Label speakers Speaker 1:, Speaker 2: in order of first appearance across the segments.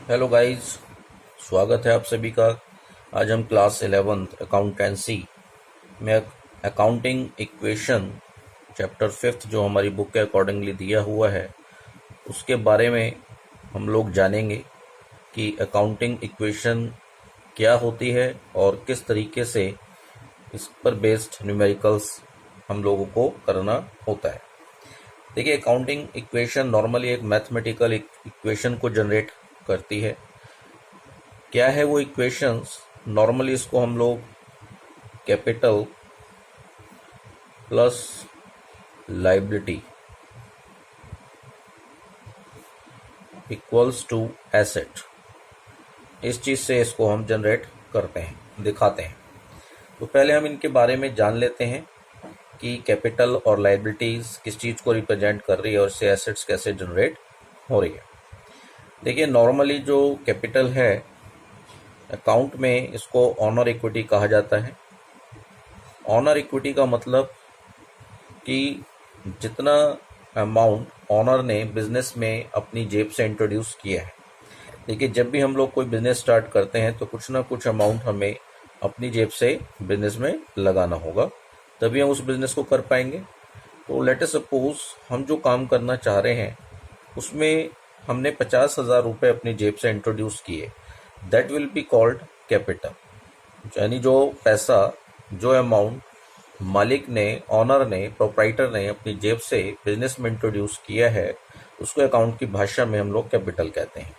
Speaker 1: Hello guys, स्वागत है आप सभी का। आज हम क्लास 11th अकाउंटेंसी में अकाउंटिंग इक्वेशन चैप्टर 5th जो हमारी बुक के अकॉर्डिंगली दिया हुआ है उसके बारे में हम लोग जानेंगे कि अकाउंटिंग इक्वेशन क्या होती है और किस तरीके से इस पर बेस्ड न्यूमेरिकल्स हम लोगों को करना होता है। देखिए, अकाउंटिंग इक्वेशन नॉर्मली एक मैथमेटिकल इक्वेशन को जनरेट करती है। क्या है वो इक्वेशंस? नॉर्मली इसको हम लोग capital plus liability equals to asset, इस चीज़ से इसको हम जनरेट करते हैं, दिखाते हैं। तो पहले हम इनके बारे में जान लेते हैं कि कैपिटल और लाइबिलिटीज़ किस चीज़ को रिप्रेजेंट कर रही है और इससे एसेट्स कैसे जनरेट हो रही है। देखिए, नॉर्मली जो कैपिटल है अकाउंट में इसको ऑनर इक्विटी कहा जाता है। ऑनर इक्विटी का मतलब कि जितना अमाउंट ऑनर ने बिजनेस में अपनी जेब से इंट्रोड्यूस किया है। देखिए, जब भी हम लोग कोई बिजनेस स्टार्ट करते हैं तो कुछ ना कुछ अमाउंट हमें अपनी जेब से बिजनेस में लगाना होगा, तभी हम उस बिजनेस को कर पाएंगे। तो लेट अस सपोज हम जो काम करना चाह रहे हैं उसमें हमने 50,000 रुपये अपनी जेब से इंट्रोड्यूस किए, that will be called capital. यानी जो पैसा, जो अमाउंट मालिक ने, ऑनर ने, प्रोप्राइटर ने अपनी जेब से बिजनेस में इंट्रोड्यूस किया है, उसको अकाउंट की भाषा में हम लोग कैपिटल कहते हैं।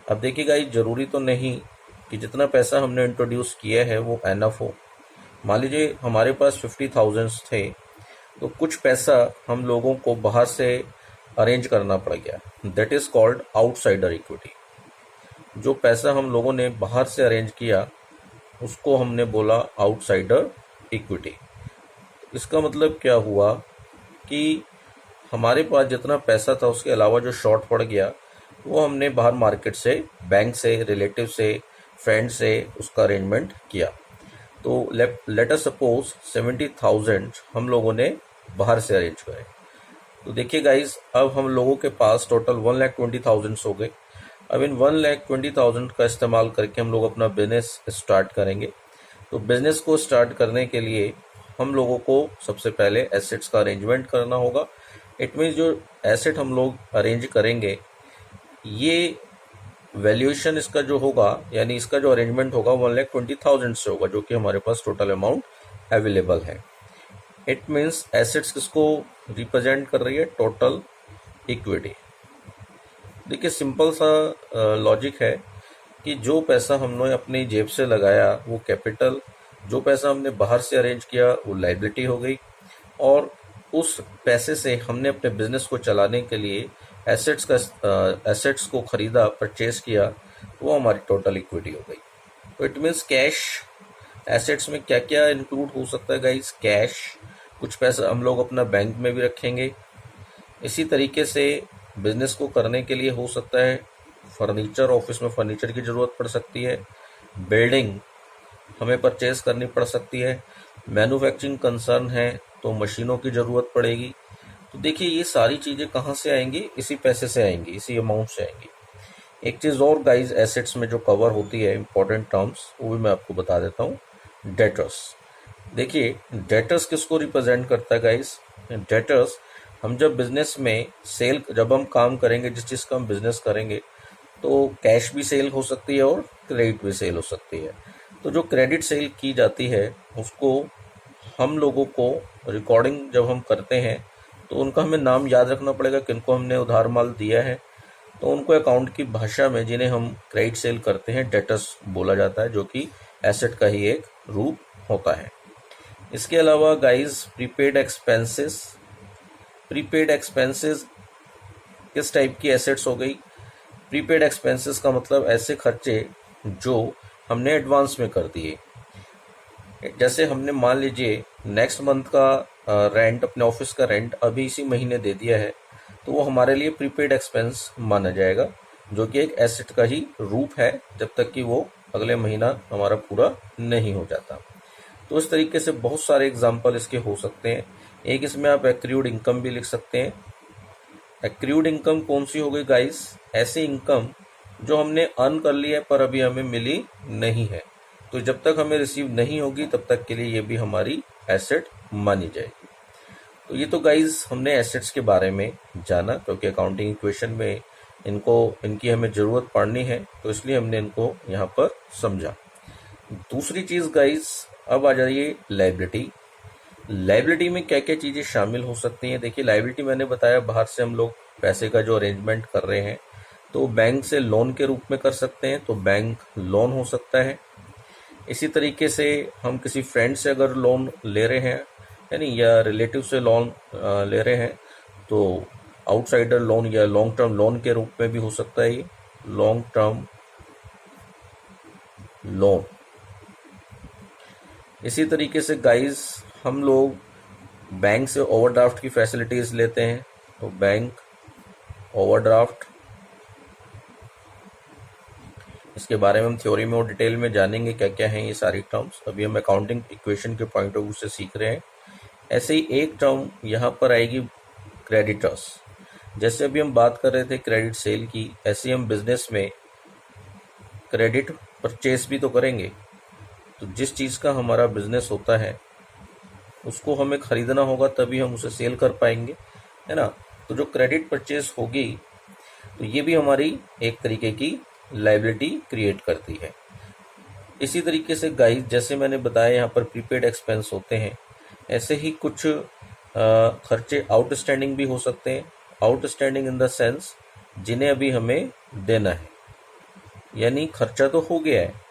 Speaker 1: अब देखिएगा, ये जरूरी तो नहीं कि जितना पैसा हमने इंट्रोड्यूस किया है वो एनफ हो। मान लीजिए हमारे पास 50,000 थे, तो कुछ पैसा हम लोगों को बाहर से अरेंज करना पड़ गया, that is called outsider equity. जो पैसा हम लोगों ने बाहर से अरेंज किया उसको हमने बोला आउटसाइडर इक्विटी। इसका मतलब क्या हुआ कि हमारे पास जितना पैसा था उसके अलावा जो शॉर्ट पड़ गया वो हमने बाहर मार्केट से, बैंक से, रिलेटिव से, फ्रेंड से उसका अरेंजमेंट किया। तो लेट अस सपोज 70,000 हम लोगों ने बाहर से अरेंज करे। तो देखिए गाइज, अब हम लोगों के पास टोटल 1,20,000 हो गए। अब इन 1,20,000 का इस्तेमाल करके हम लोग अपना बिजनेस स्टार्ट करेंगे। तो बिजनेस को स्टार्ट करने के लिए हम लोगों को सबसे पहले एसेट्स का अरेंजमेंट करना होगा। इट मीन्स जो एसेट हम लोग अरेंज करेंगे, ये वैल्यूएशन इसका जो होगा, यानी इसका जो अरेंजमेंट होगा 1,20,000 से होगा, जो कि हमारे पास टोटल अमाउंट अवेलेबल है। इट मीन्स एसेट्स किसको रिप्रेजेंट कर रही है? Total equity. देखिए, सिंपल सा लॉजिक है कि जो पैसा हमने अपनी जेब से लगाया वो कैपिटल, जो पैसा हमने बाहर से अरेंज किया वो लाइबिलिटी हो गई, और उस पैसे से हमने अपने बिजनेस को चलाने के लिए एसेट्स को खरीदा, परचेज किया, वो हमारी टोटल इक्विटी हो गई। तो इट मीन्स कैश एसेट्स में क्या क्या इंक्लूड हो सकता है गाइस? कैश, कुछ पैसा हम लोग अपना बैंक में भी रखेंगे। इसी तरीके से बिजनेस को करने के लिए हो सकता है फर्नीचर, ऑफिस में फर्नीचर की ज़रूरत पड़ सकती है, बिल्डिंग हमें परचेज करनी पड़ सकती है, मैन्युफैक्चरिंग कंसर्न है तो मशीनों की ज़रूरत पड़ेगी। तो देखिए, ये सारी चीज़ें कहाँ से आएंगी? इसी पैसे से आएंगी, इसी अमाउंट से आएंगी। एक चीज़ और गाइज, एसेट्स में जो कवर होती है इंपॉर्टेंट टर्म्स, वो भी मैं आपको बता देता हूँ। डेटर्स। देखिए, डेटर्स किसको रिप्रेजेंट करता है गाइज? डेटर्स, हम जब बिजनेस में सेल, जब हम काम करेंगे, जिस चीज़ का हम बिजनेस करेंगे, तो कैश भी सेल हो सकती है और क्रेडिट भी सेल हो सकती है। तो जो क्रेडिट सेल की जाती है उसको हम लोगों को रिकॉर्डिंग जब हम करते हैं तो उनका हमें नाम याद रखना पड़ेगा, किनको हमने उधार माल दिया है। तो उनको अकाउंट की भाषा में, जिन्हें हम क्रेडिट सेल करते हैं, डेटर्स बोला जाता है, जो कि एसेट का ही एक रूप होता है। इसके अलावा guys, prepaid expenses. Prepaid expenses किस टाइप की एसेट्स हो गई? प्रीपेड एक्सपेंसेस का मतलब ऐसे खर्चे जो हमने एडवांस में कर दिए। जैसे हमने मान लीजिए नेक्स्ट मंथ का रेंट, अपने ऑफिस का रेंट अभी इसी महीने दे दिया है, तो वो हमारे लिए प्रीपेड एक्सपेंस माना जाएगा, जो कि एक एसेट का ही रूप है जब तक कि वो अगले महीना हमारा पूरा नहीं हो जाता। तो इस तरीके से बहुत सारे एग्जाम्पल इसके हो सकते हैं। एक इसमें आप एक्रूड इनकम भी लिख सकते हैं। एक्रूड इनकम कौन सी हो गई गाइस? ऐसी इनकम जो हमने अर्न कर लिया है पर अभी हमें मिली नहीं है, तो जब तक हमें रिसीव नहीं होगी तब तक के लिए ये भी हमारी एसेट मानी जाएगी। तो ये तो गाइज हमने एसेट्स के बारे में जाना, क्योंकि अकाउंटिंग इक्वेशन में इनकी हमें ज़रूरत पड़नी है, तो इसलिए हमने इनको यहाँ पर समझा। दूसरी चीज़ गाइज, अब आ जाइए लायबिलिटी। लायबिलिटी में क्या क्या चीज़ें शामिल हो सकती हैं। देखिए, लायबिलिटी मैंने बताया बाहर से हम लोग पैसे का जो अरेंजमेंट कर रहे हैं, तो बैंक से लोन के रूप में कर सकते हैं, तो बैंक लोन हो सकता है। इसी तरीके से हम किसी फ्रेंड से अगर लोन ले रहे हैं, यानी या रिलेटिव से लोन ले रहे हैं, तो आउटसाइडर लोन या लॉन्ग टर्म लोन के रूप में भी हो सकता है। ये लॉन्ग टर्म लोन। इसी तरीके से गाइस हम लोग बैंक से ओवरड्राफ्ट की फैसिलिटीज लेते हैं, तो बैंक ओवरड्राफ्ट, इसके बारे में हम थ्योरी में और डिटेल में जानेंगे क्या क्या हैं ये सारी टर्म्स। अभी हम अकाउंटिंग इक्वेशन के पॉइंट ऑफ व्यू से सीख रहे हैं। ऐसे ही एक टर्म यहाँ पर आएगी क्रेडिटर्स। जैसे अभी हम बात कर रहे थे क्रेडिट सेल की, ऐसे हम बिजनेस में क्रेडिट परचेस भी तो करेंगे। तो जिस चीज़ का हमारा बिजनेस होता है उसको हमें खरीदना होगा, तभी हम उसे सेल कर पाएंगे, है ना। तो जो क्रेडिट परचेस होगी, तो ये भी हमारी एक तरीके की लायबिलिटी क्रिएट करती है। इसी तरीके से गाइस, जैसे मैंने बताया यहाँ पर प्रीपेड एक्सपेंस होते हैं, ऐसे ही कुछ खर्चे आउटस्टैंडिंग भी हो सकते हैं। आउटस्टैंडिंग इन द सेंस जिन्हें अभी हमें देना है, यानी खर्चा तो हो गया है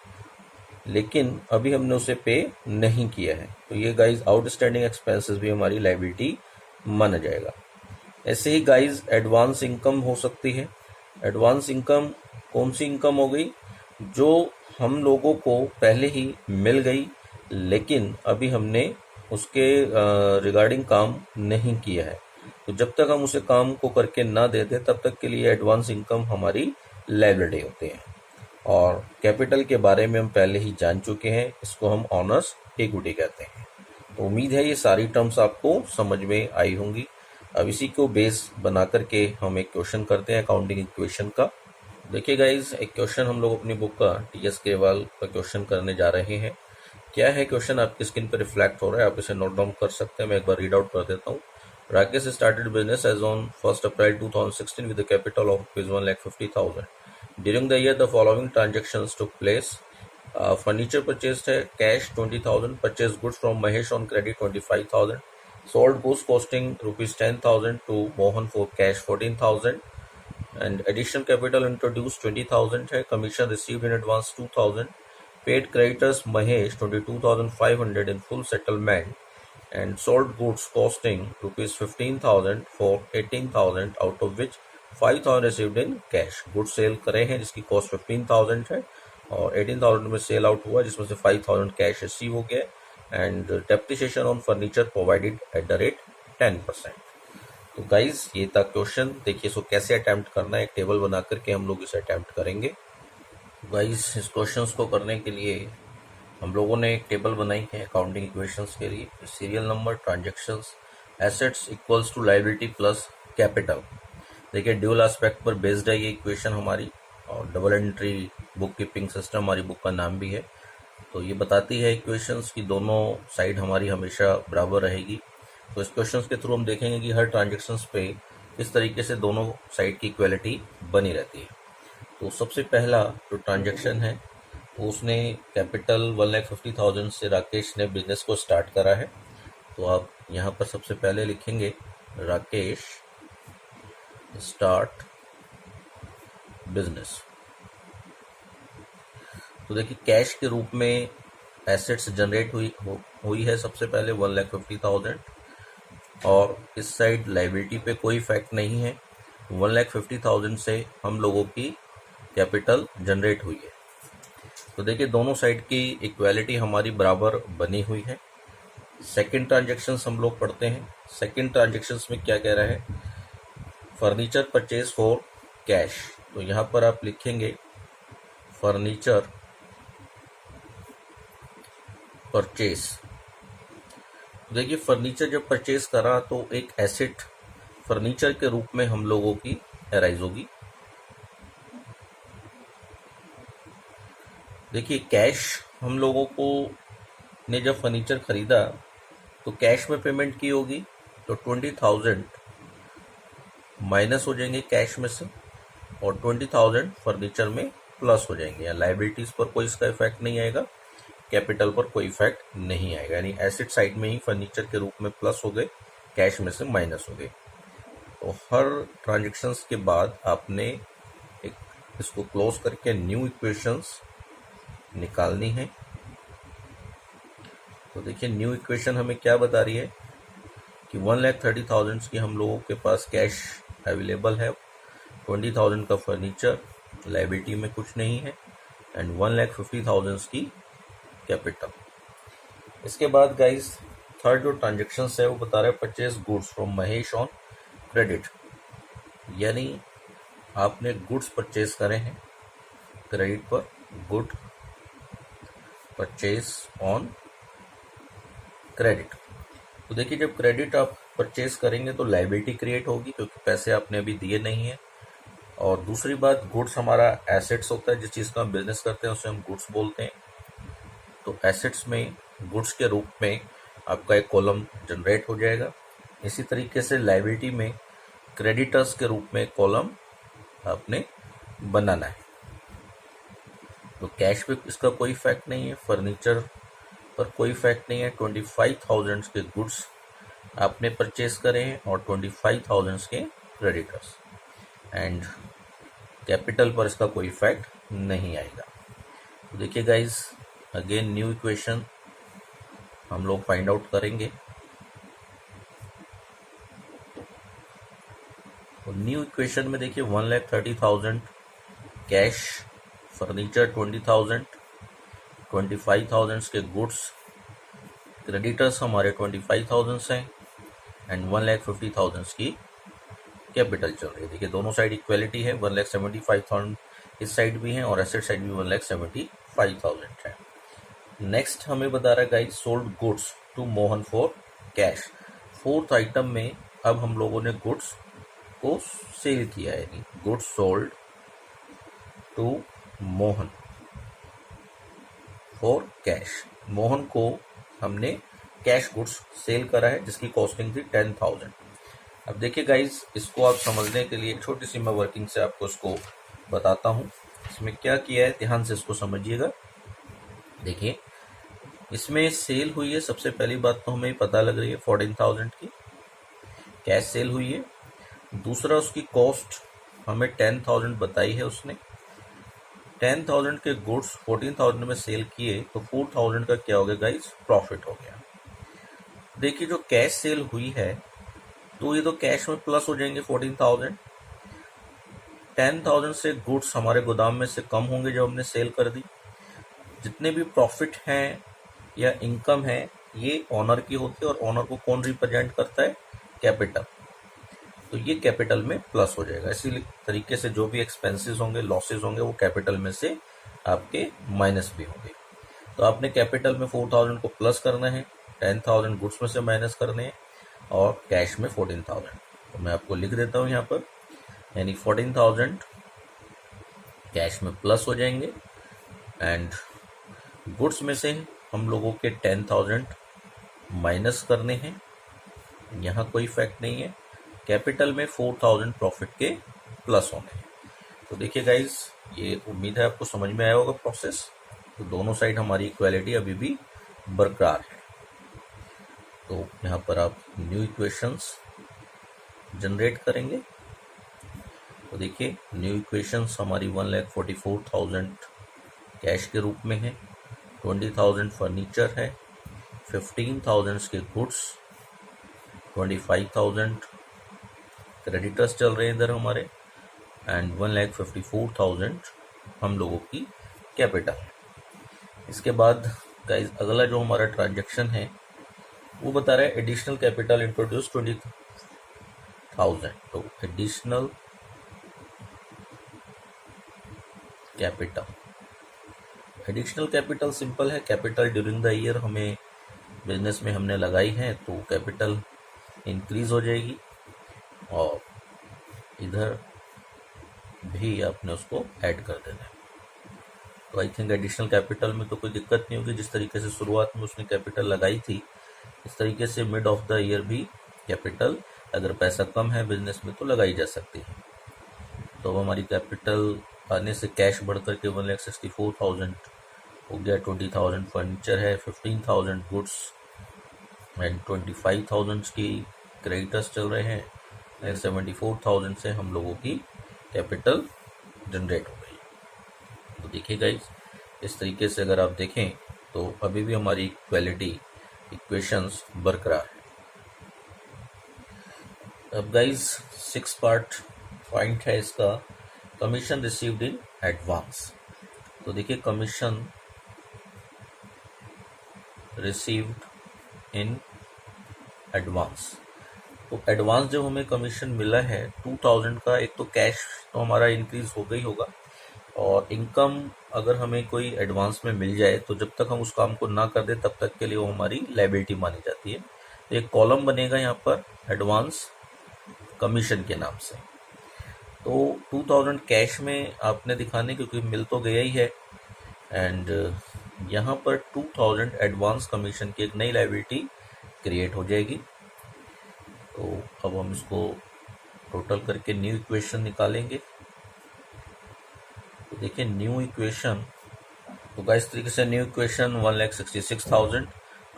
Speaker 1: लेकिन अभी हमने उसे पे नहीं किया है, तो ये गाइस आउटस्टैंडिंग एक्सपेंसेस भी हमारी लायबिलिटी माना जाएगा। ऐसे ही गाइस एडवांस इनकम हो सकती है। एडवांस इनकम कौन सी इनकम हो गई? जो हम लोगों को पहले ही मिल गई लेकिन अभी हमने उसके रिगार्डिंग काम नहीं किया है, तो जब तक हम उसे काम को करके ना दे दें तब तक के लिए एडवांस इनकम हमारी लायबिलिटी होती है। और कैपिटल के बारे में हम पहले ही जान चुके हैं, इसको हम ऑनर्स इक्विटी कहते हैं। तो उम्मीद है ये सारी टर्म्स आपको समझ में आई होंगी। अब इसी को बेस बना करके हम एक क्वेश्चन करते हैं अकाउंटिंग इक्वेशन का। देखिए गाइज, एक क्वेश्चन हम लोग अपनी बुक का टीएस केवाल का क्वेश्चन करने जा रहे हैं। क्या है क्वेश्चन, आपकी स्क्रीन पर रिफ्लेक्ट हो रहा है, आप इसे नोट डाउन कर सकते हैं। मैं एक बार रीड आउट कर देता हूँ। Rakesh started business as on 1 April 2016 with a capital of ₹1,50,000. During the year, the following transactions took place. Furniture purchased है cash 20,000, purchased goods from Mahesh on credit 25,000, sold goods costing ₹10,000 to Mohan for cash 14,000, and additional capital introduced 20,000 है, commission received in advance 2,000, paid creditors Mahesh 22,500 in full settlement, and sold goods costing ₹15,000 for 18,000, out of which 5,000 received in cash. Goods sale करे हैं जिसकी cost 15,000 है और 18,000 में sell out हुआ जिसमें से 5,000 कैश रिसीव हो गया। And depreciation on furniture provided at the rate 10%। तो गाइज ये था क्वेश्चन। देखिए इसको कैसे अटेम्प्ट करना है, एक टेबल बना करके हम लोग इसे अटेम्प्ट करेंगे। गाइज इस क्वेश्चन को करने के लिए हम लोगों ने एक टेबल बनाई है अकाउंटिंग इक्वेशंस के लिए। Serial number, transactions, assets equals to liability plus capital. देखिए ड्यूल एस्पेक्ट पर बेस्ड है ये इक्वेशन हमारी, और double entry book keeping system हमारी बुक का नाम भी है। तो ये बताती है इक्वेशंस की दोनों साइड हमारी हमेशा बराबर रहेगी। तो इस क्वेश्चन के थ्रू हम देखेंगे कि हर ट्रांजेक्शन्स पे किस तरीके से दोनों साइड की इक्वलिटी बनी रहती है। तो सबसे पहला जो ट्रांजेक्शन है उसने कैपिटल 1,50,000 से राकेश ने बिजनेस को स्टार्ट करा है। तो आप यहाँ पर सबसे पहले लिखेंगे राकेश स्टार्ट बिजनेस। तो देखिए कैश के रूप में एसेट्स जनरेट हुई है सबसे पहले 1,50,000, और इस साइड लायबिलिटी पे कोई इफेक्ट नहीं है। 1,50,000 से हम लोगों की कैपिटल जनरेट हुई है। तो देखिए दोनों साइड की इक्वालिटी हमारी बराबर बनी हुई है। सेकंड ट्रांजैक्शंस हम लोग पढ़ते हैं। सेकंड ट्रांजैक्शंस में क्या कह रहा है, फर्नीचर परचेज फॉर कैश। तो यहाँ पर आप लिखेंगे फर्नीचर परचेज। देखिए फर्नीचर जब परचेज करा तो एक एसेट फर्नीचर के रूप में हम लोगों की अराइज होगी। देखिए कैश हम लोगों को ने जब फर्नीचर खरीदा तो कैश में पेमेंट की होगी, तो 20,000 माइनस हो जाएंगे कैश में से और 20,000 फर्नीचर में प्लस हो जाएंगे। या लाइबिलिटीज पर कोई इसका इफेक्ट नहीं आएगा, कैपिटल पर कोई इफेक्ट नहीं आएगा, यानी एसेट साइड में ही फर्नीचर के रूप में प्लस हो गए, कैश में से माइनस हो गए। तो हर ट्रांजेक्शन्स के बाद आपने एक इसको क्लोज करके न्यू इक्वेशंस निकालनी है। तो देखिए न्यू इक्वेशन हमें क्या बता रही है कि 1,30,000 की हम लोगों के पास कैश अवेलेबल है, 20,000 का फर्नीचर, लाइबिलिटी में कुछ नहीं है, एंड 1,50,000 की कैपिटल। इसके बाद गाइस थर्ड जो ट्रांजेक्शन है वो बता रहा है purchase goods from Mahesh on credit, यानी आपने गुड्स परचेज करे हैं क्रेडिट पर, गुड परचेज ऑन क्रेडिट। तो देखिए जब क्रेडिट आप परचेज करेंगे तो लाइबिलिटी क्रिएट होगी क्योंकि पैसे आपने अभी दिए नहीं है। और दूसरी बात, गुड्स हमारा एसेट्स होता है, जिस चीज़ का हम बिजनेस करते हैं उसे हम गुड्स बोलते हैं। तो एसेट्स में गुड्स के रूप में आपका एक कॉलम जनरेट हो जाएगा। इसी तरीके से लाइबिलिटी में क्रेडिटर्स के रूप में कॉलम आपने बनाना है। तो कैश पे इसका कोई इफेक्ट नहीं है, फर्नीचर पर कोई इफेक्ट नहीं है। 25,000 के गुड्स आपने परचेज करे हैं और 25,000 के क्रेडिटर्स, एंड कैपिटल पर इसका कोई इफेक्ट नहीं आएगा। तो देखिए गाइस अगेन न्यू इक्वेशन हम लोग फाइंड आउट करेंगे। तो न्यू इक्वेशन में देखिए 1,30,000 कैश, फर्नीचर 20,000, 25,000 के गुड्स, क्रेडिटर्स हमारे 25,000 हैं, एंड 1,50,000 की कैपिटल चल रही है। देखिए दोनों साइड इक्वलिटी है, 1,75,000 इस साइड भी है और एसेट साइड भी 1,75,000 है। नेक्स्ट हमें बता रहा है guys sold goods to Mohan for cash. Fourth item में अब हम लोगों ने गुड्स को सेल किया है, यानी goods sold to Mohan for cash. Mohan को हमने कैश गुड्स सेल करा है जिसकी कॉस्टिंग थी 10,000। अब देखिए गाइज इसको आप समझने के लिए छोटी सी मैं वर्किंग से आपको इसको बताता हूँ। इसमें क्या किया है ध्यान से इसको समझिएगा। देखिए इसमें सेल हुई है, सबसे पहली बात तो हमें पता लग रही है 14,000 की कैश सेल हुई है। दूसरा उसकी कॉस्ट हमें 10,000 बताई है उसने। 10,000 के गुड्स 14,000 में सेल किए तो 4,000 का क्या हो गया गाइज, प्रॉफिट हो गया। देखिए जो कैश सेल हुई है तो ये तो कैश में प्लस हो जाएंगे 14,000। 10,000 से गुड्स हमारे गोदाम में से कम होंगे जब हमने सेल कर दी। जितने भी प्रॉफिट हैं या इनकम है ये ऑनर की होती है, और ऑनर को कौन रिप्रेजेंट करता है, कैपिटल। तो ये कैपिटल में प्लस हो जाएगा। इसी तरीके से जो भी एक्सपेंसेस होंगे, लॉसेस होंगे, वो कैपिटल में से आपके माइनस भी होंगे। तो आपने कैपिटल में 4,000 को प्लस करना है, 10,000 गुड्स में से माइनस करने हैं, और कैश में 14,000। तो मैं आपको लिख देता हूँ यहाँ पर, यानी 14,000 कैश में प्लस हो जाएंगे, एंड गुड्स में से हम लोगों के 10,000 माइनस करने हैं, यहाँ कोई इफेक्ट नहीं है। कैपिटल में 4,000 प्रॉफिट के प्लस होंगे। तो देखिए गाइज ये उम्मीद है आपको समझ में आया होगा प्रोसेस। तो दोनों साइड हमारी इक्वालिटी अभी भी बरकरार है। तो यहाँ पर आप न्यू इक्वेशंस जनरेट करेंगे। तो देखिए न्यू इक्वेशंस हमारी 1,44,000 कैश के रूप में है, 20,000 फर्नीचर है, 15,000 के गुड्स, 25,000 क्रेडिटर्स चल रहे हैं इधर हमारे, एंड 1,54,000 हम लोगों की कैपिटल है। इसके बाद गाइस अगला जो हमारा ट्रांजैक्शन है वो बता रहा है एडिशनल कैपिटल इंट्रोड्यूस 20,000। तो एडिशनल कैपिटल सिंपल है, कैपिटल ड्यूरिंग द ईयर हमें बिजनेस में हमने लगाई है तो कैपिटल इंक्रीज हो जाएगी, और इधर भी आपने उसको ऐड कर देना है। तो आई थिंक एडिशनल कैपिटल में तो कोई दिक्कत नहीं होगी। जिस तरीके से शुरुआत में उसने कैपिटल लगाई थी, इस तरीके से मिड ऑफ द ईयर भी कैपिटल, अगर पैसा कम है बिजनेस में, तो लगाई जा सकती है। तो हमारी कैपिटल आने से कैश बढ़ करके 1,64,000 हो गया। 20,000 फर्नीचर है, 15,000 गुड्स एंड 25,000 की क्रेडिटर्स चल रहे हैं। 74,000 से हम लोगों की कैपिटल जनरेट हो गई। तो देखिए गाइज, इस तरीके से अगर आप देखें तो अभी भी हमारी इक्वालिटी इक्वेशंस बरकरार है। अब गाइज 6 पार्ट पॉइंट है इसका, कमीशन रिसीव्ड इन एडवांस। तो देखिए, कमीशन रिसीव्ड इन एडवांस, तो एडवांस जब हमें कमीशन मिला है 2000 का, एक तो कैश तो हमारा इंक्रीज हो गई होगा, और इनकम अगर हमें कोई एडवांस में मिल जाए तो जब तक हम उस काम को ना कर दे तब तक के लिए वो हमारी लायबिलिटी मानी जाती है। तो एक कॉलम बनेगा यहाँ पर एडवांस कमीशन के नाम से। तो 2000 कैश में आपने दिखाने, क्योंकि मिल तो गया ही है, एंड यहाँ पर 2000 एडवांस कमीशन की एक नई लायबिलिटी क्रिएट हो जाएगी। तो अब हम इसको टोटल करके न्यू इक्वेशन निकालेंगे। तो देखिए न्यू इक्वेशन, तो गाइस तरीके से न्यू इक्वेशन 1,66,000,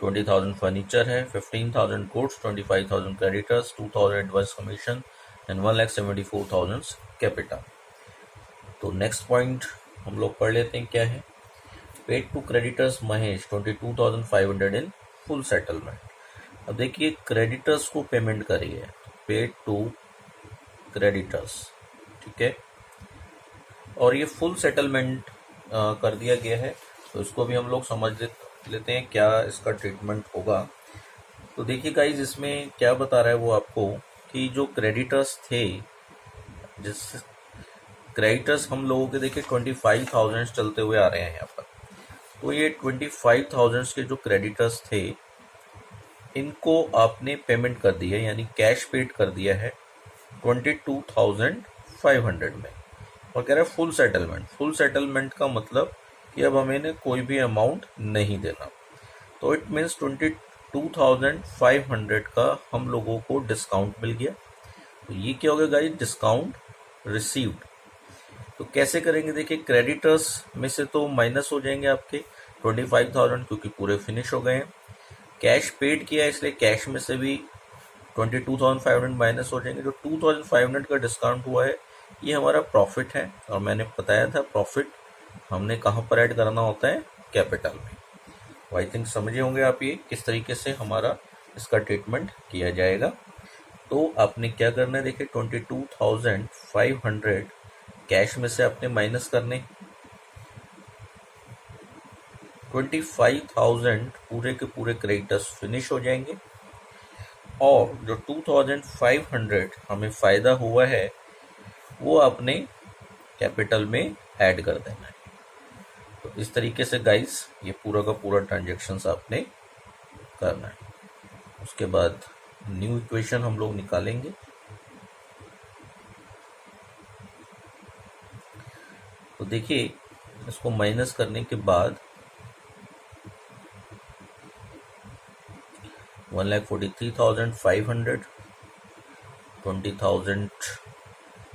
Speaker 1: 20,000 फर्नीचर है, 15,000 goods, 25,000 creditors, 2,000 advance commission and 1,74,000 capital. तो नेक्स्ट पॉइंट हम लोग पढ़ लेते हैं क्या है। Paid to creditors Mahesh 22,500 in full settlement. अब देखिए क्रेडिटर्स को पेमेंट करी है, पेड टू क्रेडिटर्स, ठीक है, और ये फुल सेटलमेंट कर दिया गया है। तो इसको भी हम लोग समझ लेते हैं क्या इसका ट्रीटमेंट होगा। तो देखिए गाइज, इसमें क्या बता रहा है वो आपको, कि जो क्रेडिटर्स थे, जिस क्रेडिटर्स हम लोगों के देखिए 25,000 चलते हुए आ रहे हैं यहाँ पर। तो ये 25,000 के जो क्रेडिटर्स थे, इनको आपने पेमेंट कर दी है, यानी कैश पेड कर दिया है 22,500 में, और कह रहा है फुल सेटलमेंट। फुल सेटलमेंट का मतलब कि अब हमें कोई भी अमाउंट नहीं देना। तो इट मीन्स 22,500 का हम लोगों को डिस्काउंट मिल गया। तो ये क्या हो गया गाइस, डिस्काउंट रिसीव्ड। तो कैसे करेंगे, देखिए क्रेडिटर्स में से तो माइनस हो जाएंगे आपके 25,000, क्योंकि पूरे फिनिश हो गए हैं। कैश पेड किया इसलिए कैश में से भी 22,500 माइनस हो जाएंगे। जो 2,500 का डिस्काउंट हुआ है ये हमारा प्रॉफिट है, और मैंने बताया था प्रॉफिट हमने कहाँ पर ऐड करना होता है, कैपिटल में। तो आई थिंक समझे होंगे आप ये किस तरीके से हमारा इसका ट्रीटमेंट किया जाएगा। तो आपने क्या करना है, देखिए 22,500 कैश में से आपने माइनस करने, 25,000 पूरे के पूरे क्रेडिटर्स फिनिश हो जाएंगे, और जो 2,500 हमें फायदा हुआ है वो आपने कैपिटल में ऐड कर देना है। तो इस तरीके से गाइस ये पूरा का पूरा ट्रांजेक्शन्स आपने करना है। उसके बाद न्यू इक्वेशन हम लोग निकालेंगे। तो देखिए इसको माइनस करने के बाद 1,43,500, 20,000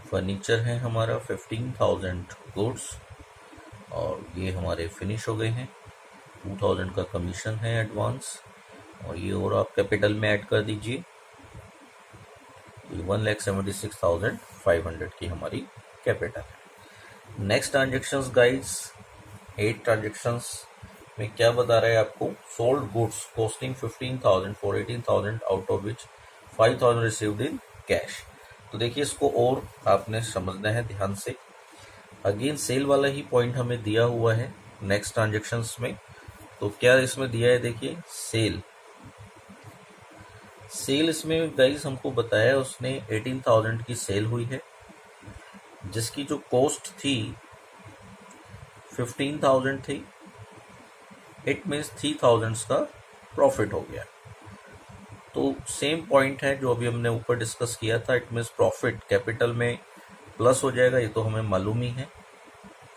Speaker 1: फर्नीचर है हमारा, 15,000 गुड्स, और ये हमारे फिनिश हो गए हैं। 2,000 का कमीशन है एडवांस, और ये और आप कैपिटल में ऐड कर दीजिए। 1,76,500 की हमारी कैपिटल है। नेक्स्ट ट्रांजेक्शन्स गाइड्स, 8 ट्रांजेक्शन्स में क्या बता रहा है आपको, sold goods costing 15,000 for 18,000 out of which 5,000 received in cash. तो देखिए इसको और आपने समझना है ध्यान से। अगेन सेल वाला ही पॉइंट हमें दिया हुआ है नेक्स्ट ट्रांजेक्शन्स में। तो क्या इसमें दिया है, देखिए सेल इसमें गाइस हमको बताया उसने 18,000 की सेल हुई है, जिसकी जो कॉस्ट थी 15,000 थी। इट मीन्स 3,000 का प्रॉफिट हो गया। तो सेम पॉइंट है जो अभी हमने ऊपर डिस्कस किया था। इट मीन्स प्रॉफिट कैपिटल में प्लस हो जाएगा, ये तो हमें मालूम ही है।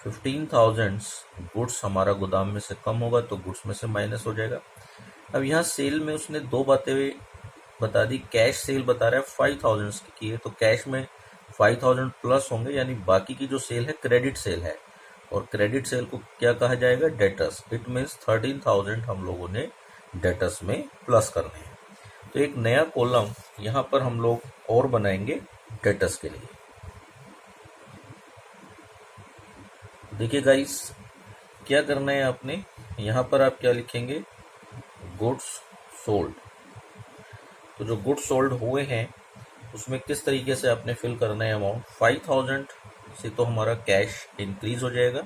Speaker 1: 15,000 गुड्स हमारा गोदाम में से कम होगा तो गुड्स में से माइनस हो जाएगा। अब यहाँ सेल में उसने दो बातें बता दी। कैश सेल बता रहा है 5,000 की है, तो कैश में 5,000 प्लस होंगे, यानी बाकी की जो सेल है क्रेडिट सेल है, और क्रेडिट सेल को क्या कहा जाएगा? डेटर्स। इट मीन्स 13,000 हम लोगों ने डेटर्स में प्लस करने हैं। तो एक नया कॉलम यहाँ पर हम लोग और बनाएंगे डेटर्स के लिए। देखिए गाइस, क्या करना है आपने, यहाँ पर आप क्या लिखेंगे? Goods sold. तो जो गुड्स सोल्ड हुए हैं उसमें किस तरीके से आपने फिल करना है अमाउंट? 5,000 से तो हमारा कैश इंक्रीज हो जाएगा,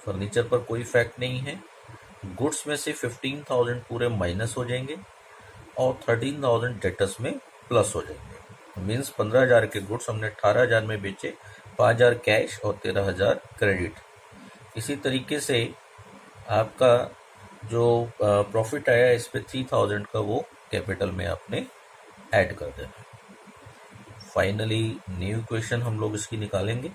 Speaker 1: फर्नीचर पर कोई इफेक्ट नहीं है। गुड्स में से 15,000 पूरे माइनस हो जाएंगे और 13,000 डेटर्स में प्लस हो जाएंगे। मीन्स 15,000 के गुड्स हमने 18,000 में बेचे, 5,000 कैश और 13,000 क्रेडिट। इसी तरीके से आपका जो प्रॉफिट आया इस पे 3,000 का वो कैपिटल में आपने ऐड कर देना। फाइनली न्यू इक्वेशन हम लोग इसकी निकालेंगे।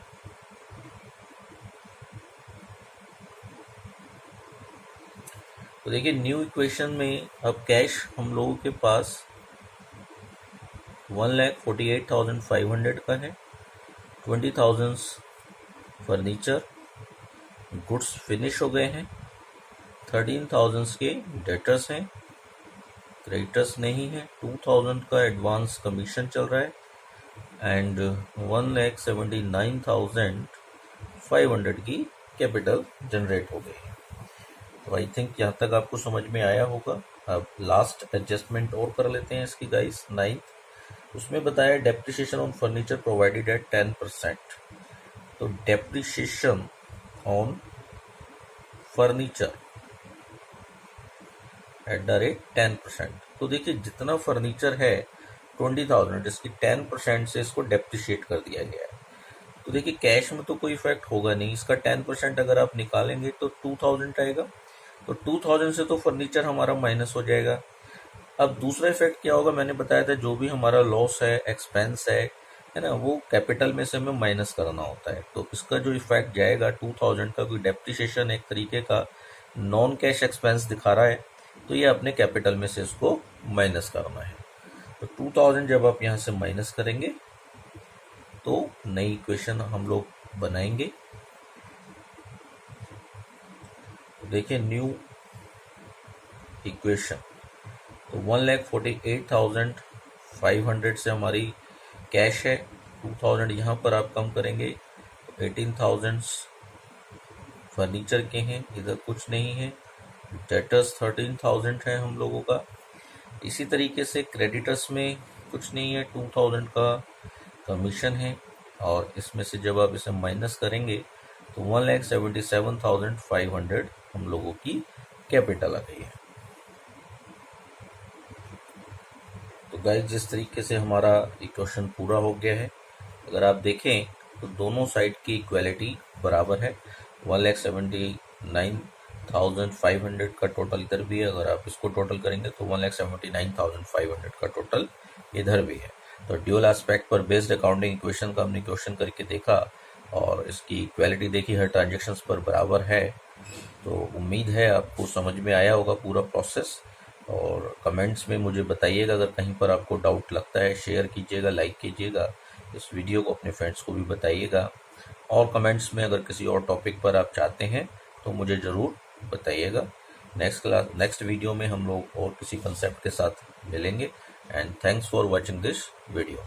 Speaker 1: तो देखिए, न्यू इक्वेशन में अब कैश हम लोगों के पास 1,48,500 का है, 20,000 फर्नीचर गुड्स फिनिश हो गए हैं, 13,000 के डेटर्स हैं, क्रेडिटर्स नहीं है, 2,000 का एडवांस कमीशन चल रहा है एंड 1,79,500 की कैपिटल जनरेट हो गई। तो आई थिंक यहाँ तक आपको समझ में आया होगा। अब लास्ट एडजस्टमेंट और कर लेते हैं इसकी गाइस। 9th, उसमें बताया depreciation on furniture provided eight 10%। तो depreciation on furniture at the rate 10%। तो देखिए, जितना फर्नीचर है 20,000, इसकी 10% से इसको डेप्रिशिएट कर दिया गया है। तो देखिए, कैश में तो कोई इफेक्ट होगा नहीं, इसका 10% अगर आप निकालेंगे तो 2,000 आएगा। तो 2,000 से तो फर्नीचर हमारा माइनस हो जाएगा। अब दूसरा इफेक्ट क्या होगा, मैंने बताया था जो भी हमारा लॉस है, एक्सपेंस है ना, वो कैपिटल में से हमें माइनस करना होता है। तो इसका जो इफेक्ट जाएगा 2,000 का, कोई डेप्रिसिएशन एक तरीके का नॉन कैश एक्सपेंस दिखा रहा है, तो ये अपने कैपिटल में से इसको माइनस करना है। तो 2,000 जब आप यहाँ से माइनस करेंगे तो नई इक्वेशन हम लोग बनाएंगे। तो देखिए, न्यू इक्वेशन, तो 1,48,500 से हमारी कैश है, 2,000 यहाँ पर आप कम करेंगे तो 18,000 फर्नीचर के हैं, इधर कुछ नहीं है। डेटर्स 13,000 है हम लोगों का। इसी तरीके से क्रेडिटर्स में कुछ नहीं है, 2,000 का कमीशन है, और इसमें से जब आप इसे माइनस करेंगे तो 1,77,500 हम लोगों की कैपिटल आ गई है। तो गाइस, जिस तरीके से हमारा इक्वेशन पूरा हो गया है, अगर आप देखें तो दोनों साइड की इक्वालिटी बराबर है। 1,79,500 का टोटल इधर भी है, अगर आप इसको टोटल करेंगे तो 1,79,500 का टोटल इधर भी है। तो ड्यूअल एस्पेक्ट पर बेस्ड अकाउंटिंग इक्वेशन का हमने क्वेश्चन करके देखा और इसकी इक्वालिटी देखी, हर ट्रांजेक्शन्स पर बराबर है। तो उम्मीद है आपको समझ में आया होगा पूरा प्रोसेस। और कमेंट्स में मुझे बताइएगा अगर कहीं पर आपको डाउट लगता है, शेयर कीजिएगा, लाइक कीजिएगा, इस वीडियो को अपने फ्रेंड्स को भी बताइएगा। और कमेंट्स में अगर किसी और टॉपिक पर आप चाहते हैं तो मुझे ज़रूर बताइएगा। नेक्स्ट वीडियो में हम लोग और किसी कंसेप्ट के साथ मिलेंगे। And thanks for watching this video.